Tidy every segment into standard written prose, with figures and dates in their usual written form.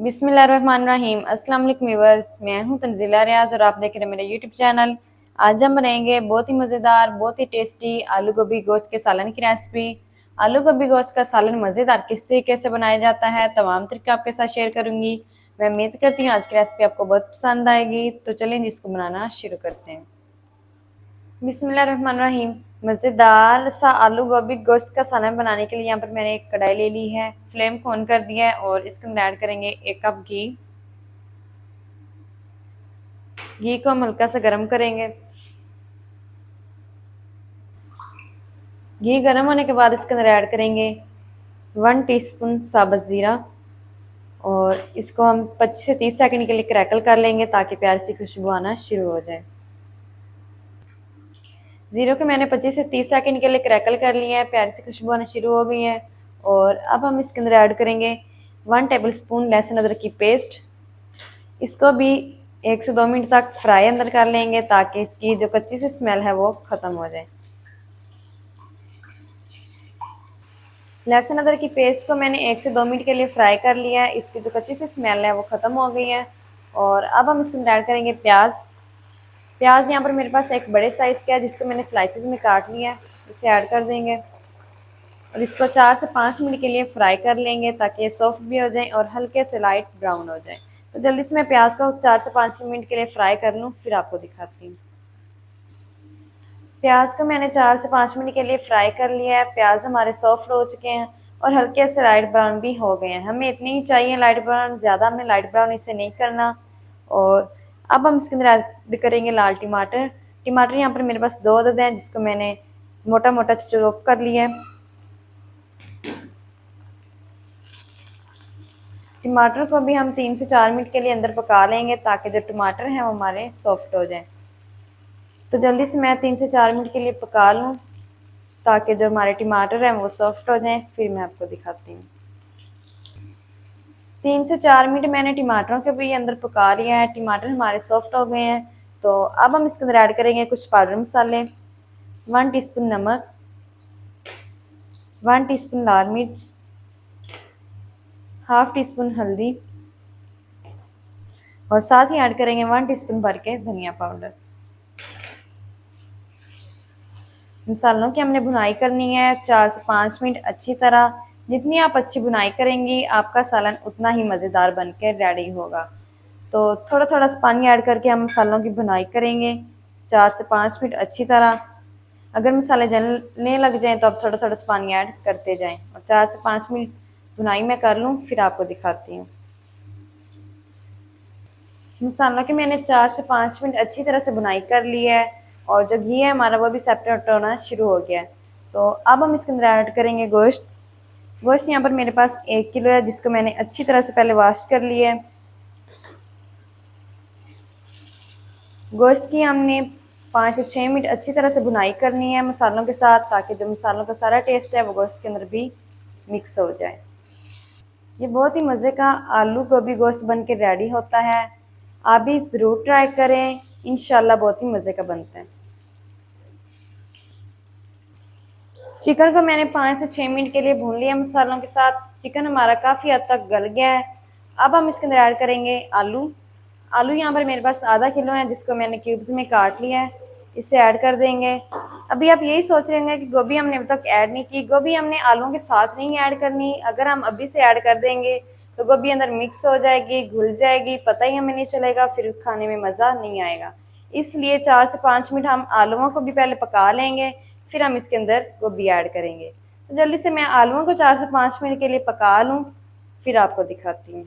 बिस्मिल्लाहिर्रहमानिर्रहीम। अस्सलाम वालेकुम व्यूअर्स, मैं हूं तंजीला रियाज और आप देख रहे हैं मेरा यूट्यूब चैनल। आज हम बनाएंगे बहुत ही मज़ेदार, बहुत ही टेस्टी आलू गोभी गोश्त के सालन की रेसिपी। आलू गोभी गोश्त का सालन मज़ेदार किस तरीके से बनाया जाता है, तमाम तरीके आपके साथ शेयर करूंगी। मैं उम्मीद करती हूँ आज की रेसिपी आपको बहुत पसंद आएगी। तो चलें जिसको बनाना शुरू करते हैं। बिस्मिल्लाहिर्रहमानिर्रहीम। मज़ेदार सा आलू गोभी गोश्त का सालन बनाने के लिए यहाँ पर मैंने एक कढ़ाई ले ली है, फ्लेम को ऑन कर दिया है और इसके अंदर ऐड करेंगे 1 कप घी। घी को हम हल्का सा गर्म करेंगे। घी गर्म होने के बाद इसके अंदर ऐड करेंगे 1 टीस्पून साबुत ज़ीरा और इसको हम 25 से 30 सेकंड के लिए क्रैकल कर लेंगे ताकि प्यारी सी खुशबू आना शुरू हो जाए। ज़ीरो को मैंने 25 से 30 सेकंड के लिए क्रैकल कर लिया है, प्यारी सी खुशबू आना शुरू हो गई है। और अब हम इसके अंदर ऐड करेंगे 1 टेबल स्पून लहसुन अदरक की पेस्ट। इसको भी 1 से 2 मिनट तक फ्राई अंदर कर लेंगे ताकि इसकी जो कच्ची सी स्मेल है वो ख़त्म हो जाए। लहसुन अदरक की पेस्ट को मैंने 1 से 2 मिनट के लिए फ्राई कर लिया है, इसकी जो कच्ची सी स्मेल है वो ख़त्म हो गई है। और अब हम इसके अंदर ऐड करेंगे प्याज। प्याज यहाँ पर मेरे पास एक बड़े साइज़ का है जिसको मैंने स्लाइसेस में काट लिया है, इसे ऐड कर देंगे और इसको 4 से 5 मिनट के लिए फ्राई कर लेंगे ताकि ये सॉफ्ट भी हो जाए और हल्के से लाइट ब्राउन हो जाए। तो जल्दी से मैं प्याज को 4 से 5 मिनट के लिए फ्राई कर लूँ, फिर आपको दिखाती हूँ। प्याज को मैंने 4 से 5 मिनट के लिए फ्राई कर लिया है। प्याज हमारे सॉफ्ट हो चुके हैं और हल्के से लाइट ब्राउन भी हो गए हैं। हमें इतनी ही चाहिए लाइट ब्राउन, ज़्यादा हमने लाइट ब्राउन इसे नहीं करना। और अब हम इसके अंदर ऐड करेंगे लाल टमाटर। टमाटर यहाँ पर मेरे पास 2 अदद हैं जिसको मैंने मोटा मोटा चॉप कर लिया है। टमाटर को भी हम 3 से 4 मिनट के लिए अंदर पका लेंगे ताकि जो टमाटर हैं वो हमारे सॉफ्ट हो जाएं। तो जल्दी से मैं 3 से 4 मिनट के लिए पका लूँ ताकि जो हमारे टमाटर हैं वो सॉफ्ट हो जाएं, फिर मैं आपको दिखाती हूँ। 3 से 4 मिनट मैंने टमाटरों के भी अंदर पका लिया है, टमाटर हमारे सॉफ्ट हो गए हैं। तो अब हम इसके अंदर ऐड करेंगे कुछ पाउडर मसाले, 1 टीस्पून नमक, 1 टीस्पून लाल मिर्च, हाफ टी स्पून हल्दी और साथ ही ऐड करेंगे 1 टीस्पून भर के धनिया पाउडर। मसालों की हमने भुनाई करनी है 4 से 5 मिनट अच्छी तरह। जितनी आप अच्छी भुनाई करेंगी आपका सालन उतना ही मज़ेदार बन के रेडी होगा। तो थोड़ा थोड़ा सा पानी ऐड करके हम मसालों की भुनाई करेंगे 4 से 5 मिनट अच्छी तरह। अगर मसाले जलने लग जाएं तो आप थोड़ा थोड़ा सा पानी ऐड करते जाएं और 4 से 5 मिनट भुनाई मैं कर लूँ, फिर आपको दिखाती हूँ। मसालों की मैंने 4 से 5 मिनट अच्छी तरह से भुनाई कर ली है और जो घी है हमारा वो भी सेपरेट होना शुरू हो गया है। तो अब हम इसके अंदर ऐड करेंगे गोश्त। गोश्त यहाँ पर मेरे पास 1 किलो है जिसको मैंने अच्छी तरह से पहले वॉश कर लिया है। गोश्त की हमने 5 से 6 मिनट अच्छी तरह से भुनाई करनी है मसालों के साथ ताकि जो मसालों का सारा टेस्ट है वो गोश्त के अंदर भी मिक्स हो जाए। ये बहुत ही मज़े का आलू गोभी गोश्त बन के रेडी होता है। आप भी ज़रूर ट्राई करें, इंशाल्लाह बहुत ही मज़े का बनता है। चिकन को मैंने 5 से 6 मिनट के लिए भून लिया मसालों के साथ। चिकन हमारा काफ़ी हद तक गल गया है। अब हम इसके अंदर ऐड करेंगे आलू। आलू यहाँ पर मेरे पास आधा किलो है जिसको मैंने क्यूब्स में काट लिया है, इसे ऐड कर देंगे। अभी आप यही सोच रहे होंगे कि गोभी हमने अभी तक ऐड नहीं की। गोभी हमने आलूओं के साथ नहीं ऐड करनी, अगर हम अभी से ऐड कर देंगे तो गोभी अंदर मिक्स हो जाएगी, घुल जाएगी, पता ही हमें नहीं चलेगा, फिर खाने में मज़ा नहीं आएगा। इसलिए 4 से 5 मिनट हम आलूओं को भी पहले पका लेंगे, फिर हम इसके अंदर गोभी ऐड करेंगे। तो जल्दी से मैं आलूओं को 4 से 5 मिनट के लिए पका लूँ, फिर आपको दिखाती हूँ।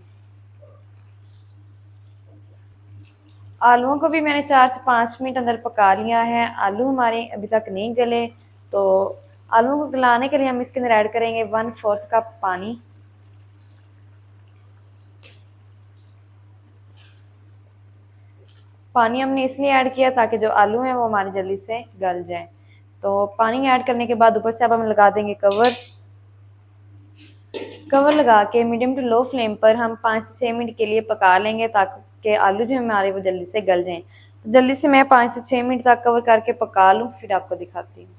आलूओं को भी मैंने 4 से 5 मिनट अंदर पका लिया है। आलू हमारे अभी तक नहीं गले, तो आलूओं को गलाने के लिए हम इसके अंदर ऐड करेंगे 1/4 कप पानी। पानी हमने इसलिए ऐड किया ताकि जो आलू हैं वो हमारे जल्दी से गल जाएं। तो पानी ऐड करने के बाद ऊपर से अब हम लगा देंगे कवर। कवर लगा के मीडियम टू लो फ्लेम पर हम 5 से 6 मिनट के लिए पका लेंगे ताकि आलू जो हमारे वो जल्दी से गल जाएं। तो जल्दी से मैं 5 से 6 मिनट तक कवर करके पका लूँ, फिर आपको दिखाती हूँ।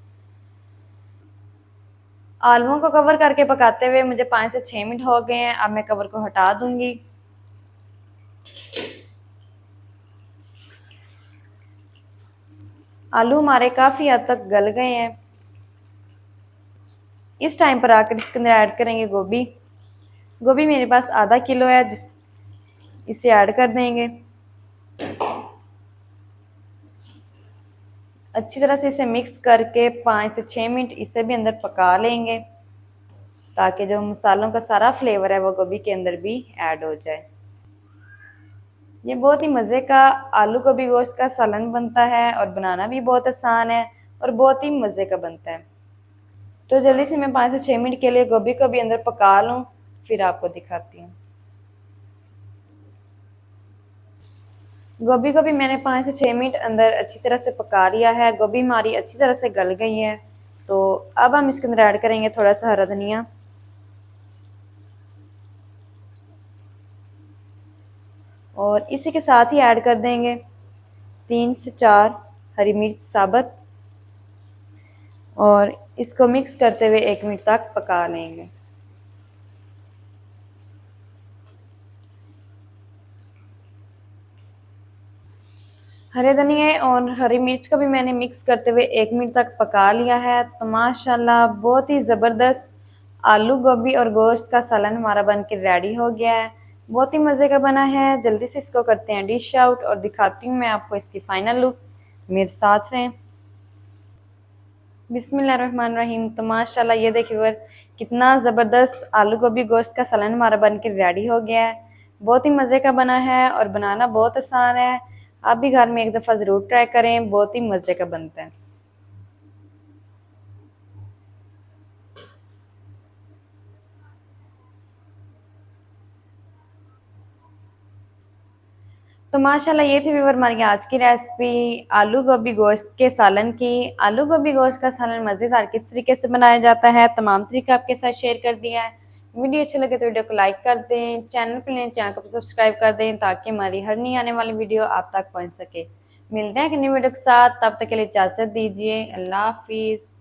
आलूओं को कवर करके पकाते हुए मुझे 5 से 6 मिनट हो गए हैं। अब मैं कवर को हटा दूंगी। आलू हमारे काफ़ी हद तक गल गए हैं। इस टाइम पर आकर इसके अंदर ऐड करेंगे गोभी। गोभी मेरे पास आधा किलो है, इसे ऐड कर देंगे। अच्छी तरह से इसे मिक्स करके 5 से 6 मिनट इसे भी अंदर पका लेंगे, ताकि जो मसालों का सारा फ्लेवर है वो गोभी के अंदर भी ऐड हो जाए। ये बहुत ही मज़े का आलू गोभी गोश्त का सालन बनता है और बनाना भी बहुत आसान है और बहुत ही मज़े का बनता है। तो जल्दी से मैं 5 से 6 मिनट के लिए गोभी को भी अंदर पका लूँ, फिर आपको दिखाती हूँ। गोभी को भी मैंने 5 से 6 मिनट अंदर अच्छी तरह से पका लिया है। गोभी हमारी अच्छी तरह से गल गई है। तो अब हम इसके अंदर ऐड करेंगे थोड़ा सा हरा धनिया और इसी के साथ ही ऐड कर देंगे 3 से 4 हरी मिर्च साबुत और इसको मिक्स करते हुए 1 मिनट तक पका लेंगे। हरे धनिया और हरी मिर्च को भी मैंने मिक्स करते हुए 1 मिनट तक पका लिया है। तो माशाल्लाह बहुत ही ज़बरदस्त आलू गोभी और गोश्त का सालन हमारा बन के रेडी हो गया है। बहुत ही मज़े का बना है। जल्दी से इसको करते हैं डिश आउट और दिखाती हूँ मैं आपको इसकी फ़ाइनल लुक। मेरे साथ रहें। बिस्मिल्लाहिर्रहमानिर्रहीम। तो माशाल्लाह ये देखिए व्यूअर, कितना ज़बरदस्त आलू गोभी गोश्त का सालन हमारा बन के रेडी हो गया है। बहुत ही मज़े का बना है और बनाना बहुत आसान है। आप भी घर में एक दफ़ा ज़रूर ट्राई करें, बहुत ही मज़े का बनता है। तो माशाल्लाह ये थी व्यूअर हमारी आज की रेसिपी आलू गोभी गोश्त के सालन की। आलू गोभी गोश्त का सालन मज़ेदार किस तरीके से बनाया जाता है, तमाम तरीका आपके साथ शेयर कर दिया है। वीडियो अच्छी लगे तो वीडियो को लाइक कर दें, चैनल पर नए चैनल को सब्सक्राइब कर दें, ताकि हमारी हर नई आने वाली वीडियो आप तक पहुँच सके। मिलते हैं एक नई वीडियो के साथ, तब तक के लिए इजाज़त दीजिए। अल्लाह हाफिज़।